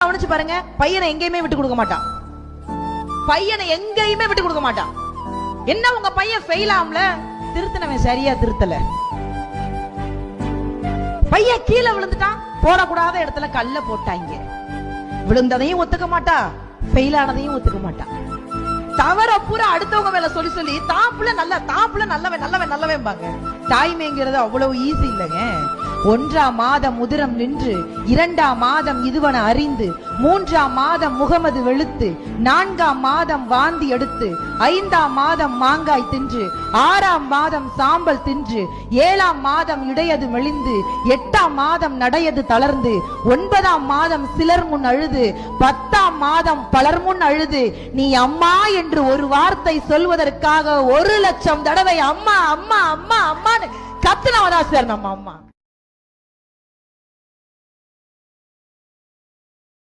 கவனிச்சு பாருங்க, பையனை எங்கேயுமே விட்டு கொடுக்க மாட்டான். பையனை எங்கேயுமே விட்டு கொடுக்க மாட்டான். என்ன உங்க பையன் ஃபெயில் ஆம்ல, திருத்தனவன் சரியா திருத்தல. பையன் கீழே விழுந்துட்டான், போடக்கூடாத இடத்துல கல்ல போட்டாங்க. விழுந்ததையும் ஒத்துக்க மாட்டா, ஃபெயில் ஆனதையும் ஒத்துக்க மாட்டான். தவற பூரா அடுத்தவங்க மேல சொல்லி சொல்லி தாப்புல நல்லவன் நல்லவன் நல்லவன் பாங்க. தாய்மைங்கிறது அவ்வளவு ஈஸி இல்லைங்க. 1ஆம் மாதம் உதிரம் நின்று, 2ஆம் மாதம் இதுவன அறிந்து, 3ஆம் மாதம் முகமது வெளுத்து, 4ஆம் மாதம் வாந்தி எடுத்து, 5ஆம் மாதம் மாங்காய் தின்று, 6ஆம் மாதம் சாம்பல் தின்று, 7ஆம் மாதம் இடையது மெலிந்து, 8ஆம் மாதம் நடையது தளர்ந்து, 9ஆம் மாதம் சிலர் முன் அழுது, 10ஆம் மாதம் பலர் முன் அழுது, நீ அம்மா என்று ஒரு வார்த்தை சொல்வதற்காக 1,00,000 தடவை அம்மா அம்மா அம்மா அம்மான்னு கத்துனவதா சார் நம்ம அம்மா.